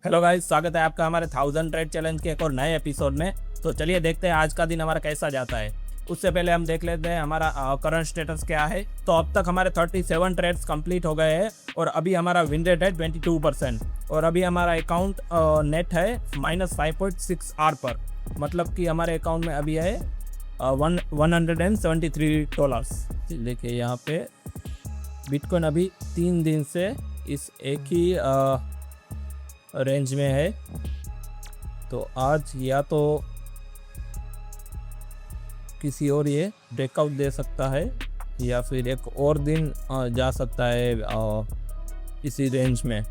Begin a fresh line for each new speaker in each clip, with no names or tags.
Hello guys, स्वागत है आपका हमारे 1000 ट्रेड चैलेंज के एक और नए एपिसोड में। तो चलिए देखते हैं आज का दिन हमारा कैसा जाता है। उससे पहले हम देख लेते हैं हमारा करंट स्टेटस क्या है। तो अब तक हमारे 37 ट्रेड्स कंप्लीट हो गए हैं और अभी हमारा विन रेट है 22% और अभी हमारा अकाउंट नेट है -5.6 आर पर, मतलब कि हमारे अकाउंट में अभी है $173। देखिए यहाँ पे बिटकॉइन अभी 3 दिन से इस एक ही रेंज में है। तो आज या तो किसी और ये ब्रेकआउट दे सकता है या फिर एक और दिन जा सकता है इसी रेंज में।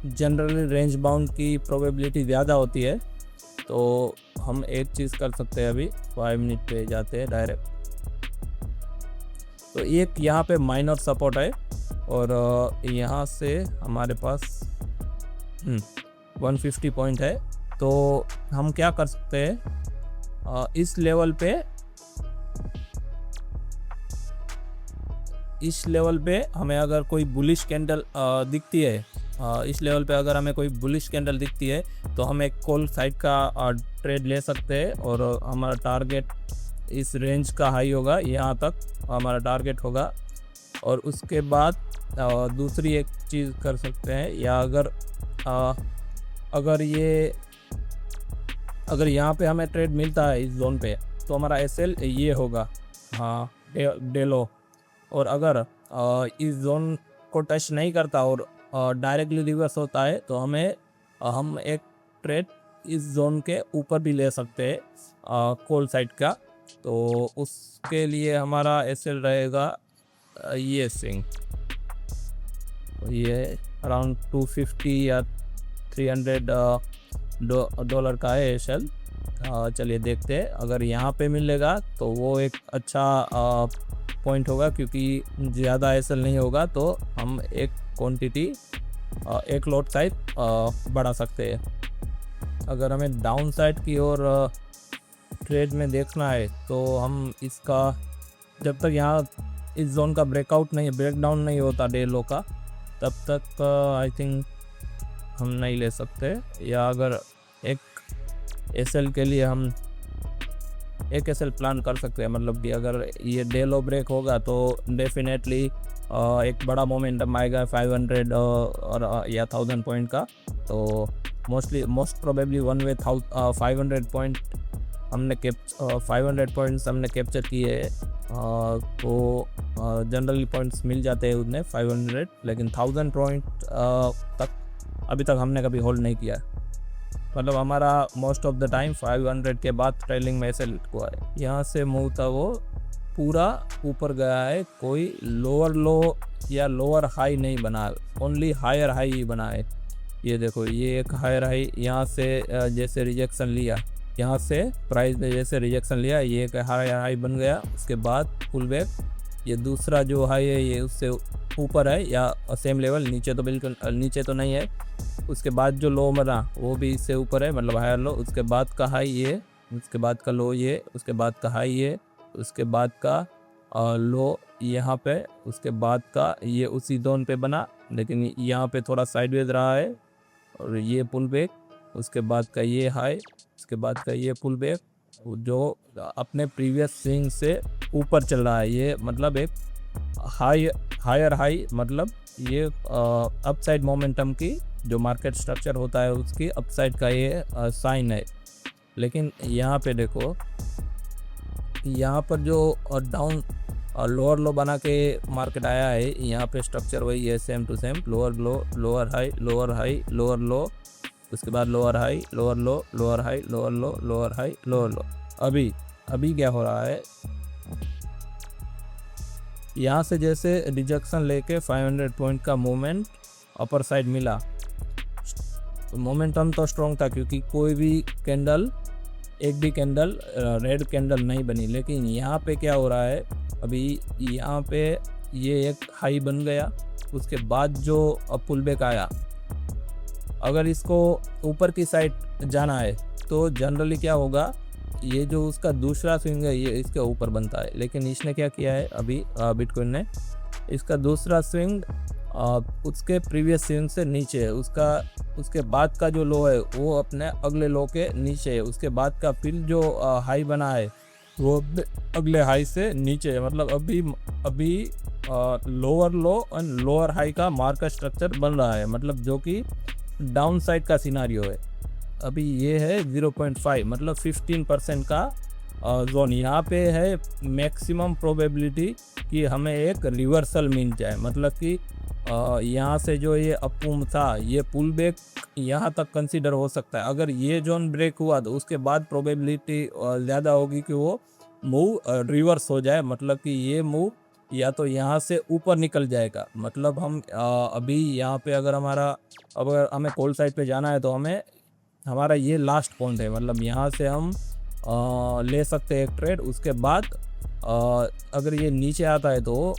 जनरली रेंज बाउंड की प्रोबेबिलिटी ज़्यादा होती है, तो हम एक चीज़ कर सकते हैं। अभी 5 मिनट पे जाते हैं डायरेक्ट। तो एक यहाँ पे माइनर सपोर्ट है और यहाँ से हमारे पास 150 पॉइंट है। तो हम क्या कर सकते हैं, इस लेवल पे हमें अगर कोई बुलिश कैंडल दिखती है, इस लेवल पे अगर हमें कोई बुलिश कैंडल दिखती है तो हम एक कॉल साइड का ट्रेड ले सकते हैं और हमारा टारगेट इस रेंज का हाई होगा, यहाँ तक हमारा टारगेट होगा। और उसके बाद दूसरी एक चीज़ कर सकते हैं, या अगर यहाँ पे हमें ट्रेड मिलता है इस जोन पे तो हमारा एसएल ये होगा, हाँ, डेलो। और अगर इस जोन को टच नहीं करता और डायरेक्टली रिवर्स होता है तो हम एक ट्रेड इस जोन के ऊपर भी ले सकते हैं कॉल साइड का। तो उसके लिए हमारा एसएल रहेगा ये स्विंग, ये अराउंड 250 या $300 का है एसएल। चलिए देखते हैं, अगर यहाँ पे मिलेगा तो वो एक अच्छा पॉइंट होगा, क्योंकि ज़्यादा एसएल नहीं होगा तो हम एक क्वांटिटी एक लॉट साइज बढ़ा सकते हैं। अगर हमें डाउन साइड की ओर ट्रेड में देखना है तो हम इसका जब तक यहाँ इस जोन का ब्रेकडाउन नहीं होता डे लो का, तब तक आई थिंक हम नहीं ले सकते। या अगर एक एसएल के लिए हम एक एसएल प्लान कर सकते हैं, मतलब कि अगर ये डे लो ब्रेक होगा तो डेफिनेटली एक बड़ा मोमेंटम आएगा 500 और या 1000 पॉइंट का। तो most probably one way 500 point 500 points हमने कैप्चर किए। तो जनरली पॉइंट्स मिल जाते हैं उतने 500, लेकिन 1000 पॉइंट तक अभी तक हमने कभी होल्ड नहीं किया। मतलब हमारा मोस्ट ऑफ द टाइम 500 के बाद ट्रेलिंग में ऐसे हुआ है। यहाँ से मूव था वो पूरा ऊपर गया है, कोई लोअर लो या लोअर हाई नहीं बना है, ओनली हायर हाई ही बना है। ये देखो, ये एक हायर हाई यहाँ से जैसे रिजेक्शन लिया, यहाँ से प्राइस ने जैसे रिजेक्शन लिया, ये एक हायर हाई बन गया। उसके बाद पुल बैक, ये दूसरा जो हाई है ये उससे ऊपर है या सेम लेवल, नीचे तो बिल्कुल नीचे तो नहीं है। उसके बाद जो लो बना वो भी इससे ऊपर है, मतलब हायर लो। उसके बाद का हाई ये, उसके बाद का लो ये, उसके बाद का हाई ये, उसके बाद का लो यहाँ पे, उसके बाद का ये उसी जोन पे बना, लेकिन यहाँ पे थोड़ा साइडवेज रहा है और ये पुल बैक। उसके बाद का ये हाई, उसके बाद का ये पुल बैक, जो अपने प्रीवियस स्विंग से ऊपर चल रहा है। ये मतलब एक हायर हाई, मतलब ये अपसाइड मोमेंटम की जो मार्केट स्ट्रक्चर होता है उसकी अपसाइड का ये साइन है। लेकिन यहाँ पे देखो, यहाँ पर जो डाउन लोअर लो बना के मार्केट आया है, यहाँ पे स्ट्रक्चर वही है, same to same, lower low, lower high, lower high, lower low, उसके बाद lower high, lower low, lower high, lower low, lower high, lower low. अभी क्या हो रहा है, यहाँ से जैसे रिजेक्शन लेके 500 पॉइंट का मूवमेंट अपर साइड मिला, मोमेंटम तो स्ट्रॉन्ग था क्योंकि कोई भी कैंडल, एक भी कैंडल रेड कैंडल नहीं बनी। लेकिन यहाँ पे क्या हो रहा है, अभी यहाँ पे ये एक हाई बन गया, उसके बाद जो पुल बैक आया, अगर इसको ऊपर की साइड जाना है तो जनरली क्या होगा, ये जो उसका दूसरा स्विंग है ये इसके ऊपर बनता है। लेकिन इसने क्या किया है, अभी बिटकॉइन ने इसका दूसरा स्विंग उसके प्रीवियस स्विंग से नीचे है, उसके बाद का जो लो है वो अपने अगले लो के नीचे है, उसके बाद का फिर जो हाई बना है वो अगले हाई से नीचे है। मतलब अभी lower low and lower high का मार्केट स्ट्रक्चर बन रहा है, मतलब जो कि डाउन साइड का सिनारियो है। अभी ये है 0.5 मतलब 15% का जोन। यहाँ पे है मैक्सिमम प्रोबेबिलिटी कि हमें एक रिवर्सल मिल जाए, मतलब कि यहाँ से जो ये अपमूव था ये पुल बैक यहाँ तक कंसीडर हो सकता है। अगर ये जोन ब्रेक हुआ तो उसके बाद प्रोबेबिलिटी ज़्यादा होगी कि वो मूव रिवर्स हो जाए, मतलब कि ये मूव या तो यहाँ से ऊपर निकल जाएगा। मतलब हम अभी यहाँ पे अगर हमें कॉल साइड पे जाना है तो हमारा ये लास्ट पॉइंट है, मतलब यहाँ से हम ले सकते हैं एक ट्रेड। उसके बाद अगर ये नीचे आता है तो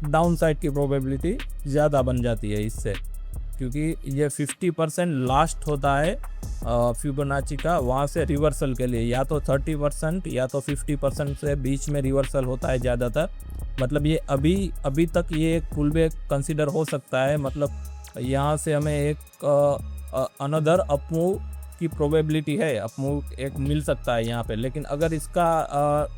डाउन साइड की प्रोबेबिलिटी ज़्यादा बन जाती है इससे, क्योंकि ये 50% लास्ट होता है फिबोनाची का, वहाँ से रिवर्सल के लिए या तो 30% या तो 50% से बीच में रिवर्सल होता है ज़्यादातर। मतलब ये अभी तक ये एक पुल बैक कंसिडर हो सकता है, मतलब यहाँ से हमें एक अनदर अपमूव की प्रोबेबिलिटी है, अपमूव एक मिल सकता है यहाँ पे। लेकिन अगर इसका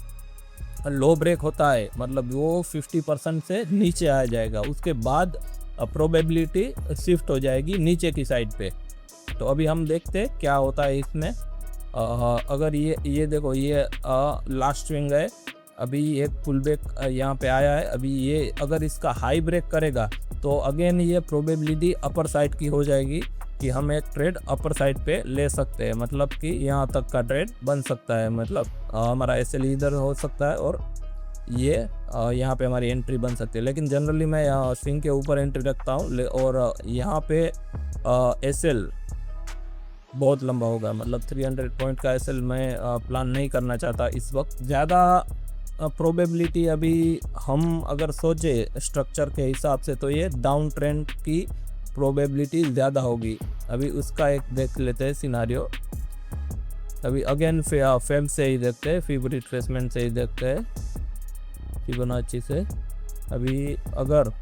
लो ब्रेक होता है मतलब वो 50% से नीचे आ जाएगा, उसके बाद प्रोबेबिलिटी शिफ्ट हो जाएगी नीचे की साइड पे। तो अभी हम देखते हैं क्या होता है इसमें। अगर ये देखो ये लास्ट स्विंग है, अभी एक पुल बैक यहाँ पे आया है। अभी ये अगर इसका हाई ब्रेक करेगा तो अगेन ये प्रोबेबिलिटी अपर साइड की हो जाएगी कि हम एक ट्रेड अपर साइड पे ले सकते हैं, मतलब कि यहाँ तक का ट्रेड बन सकता है। मतलब हमारा एसएल इधर हो सकता है और ये यहाँ पे हमारी एंट्री बन सकती है। लेकिन जनरली मैं स्विंग के ऊपर एंट्री रखता हूँ और यहाँ पे एसएल बहुत लंबा होगा, मतलब 300 पॉइंट का एसएल मैं प्लान नहीं करना चाहता इस वक्त। ज़्यादा प्रोबेबिलिटी अभी हम अगर सोचे स्ट्रक्चर के हिसाब से तो ये डाउन ट्रेंड की प्रोबेबिलिटी ज़्यादा होगी। अभी उसका एक देख लेते हैं सिनारियो। अभी अगेन फेम से ही देखते हैं, फिब रिट्रेसमेंट से ही देखते हैं, फिबोनाची से। अभी अगर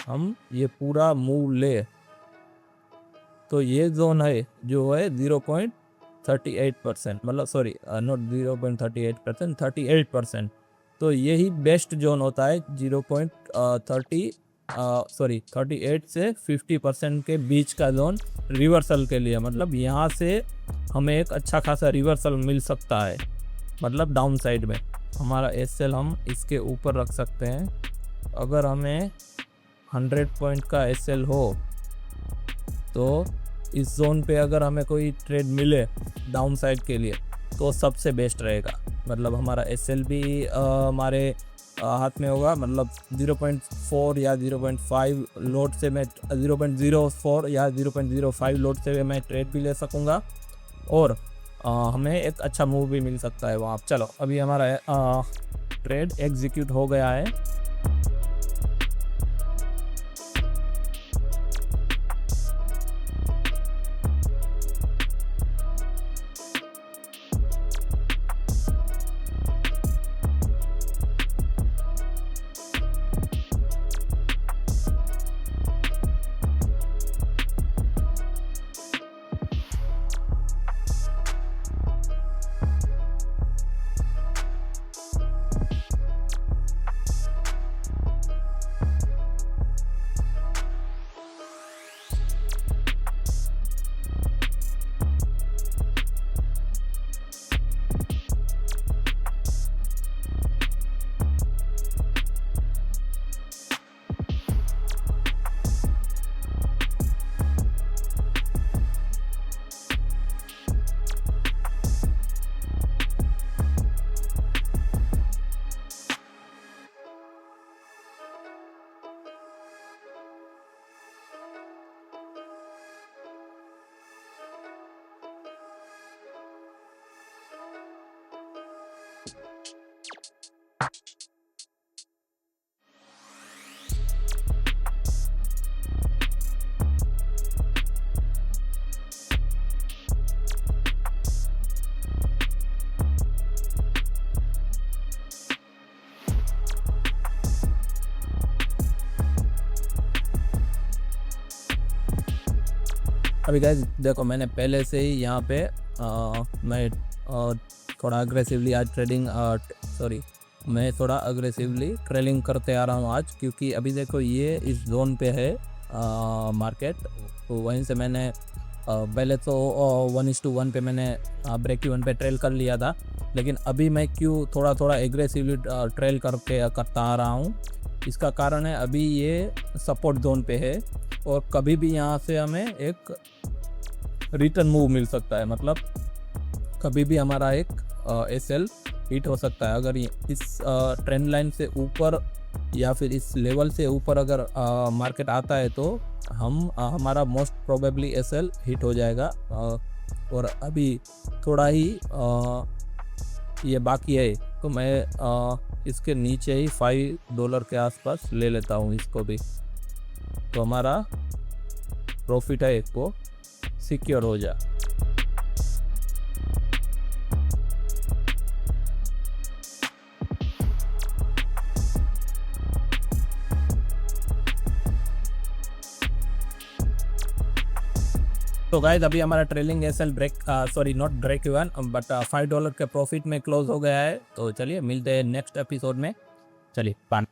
हम ये पूरा मूव ले तो ये जोन है जो है 0.38%, मतलब सॉरी नॉट 0.38%, 38%। तो यही बेस्ट जोन होता है 38 से 50% के बीच का जोन रिवर्सल के लिए। मतलब यहाँ से हमें एक अच्छा खासा रिवर्सल मिल सकता है, मतलब डाउन साइड में। हमारा एसएल हम इसके ऊपर रख सकते हैं। अगर हमें 100 पॉइंट का एसएल हो तो इस जोन पे अगर हमें कोई ट्रेड मिले डाउन साइड के लिए तो सबसे बेस्ट रहेगा। मतलब हमारा एसएल भी हमारे हाथ में होगा, मतलब 0.4 या 0.5 लोड से मैं 0.04 या 0.05 लोड से मैं ट्रेड भी ले सकूँगा और हमें एक अच्छा मूव भी मिल सकता है वहाँ। चलो अभी हमारा ट्रेड एग्जीक्यूट हो गया है। अभी गाइस देखो, मैंने पहले से ही यहाँ पे मैं थोड़ा अग्रेसिवली आज मैं थोड़ा अग्रेसिवली ट्रेलिंग करते आ रहा हूँ आज, क्योंकि अभी देखो ये इस जोन पे है मार्केट। तो वहीं से मैंने पहले तो 1:1 पे मैंने ब्रेक इवन पे ट्रेल कर लिया था, लेकिन अभी मैं क्यों थोड़ा थोड़ा एग्रेसिवली ट्रेल करता आ रहा हूँ, इसका कारण है अभी ये सपोर्ट जोन पे है और कभी भी यहाँ से हमें एक रिटर्न मूव मिल सकता है। मतलब कभी भी हमारा एक एसएल हिट हो सकता है। अगर इस ट्रेंड लाइन से ऊपर या फिर इस लेवल से ऊपर अगर मार्केट आता है तो हमारा मोस्ट प्रोबेबली एसएल हिट हो जाएगा। और अभी थोड़ा ही ये बाकी है, तो मैं इसके नीचे ही $5 के आसपास ले लेता हूँ इसको भी, तो हमारा प्रॉफिट है वो सिक्योर हो जाए। तो गाइस अभी हमारा trailing SL not break even but $5 के प्रॉफिट में क्लोज हो गया है। तो चलिए मिलते हैं नेक्स्ट एपिसोड में। चलिए पान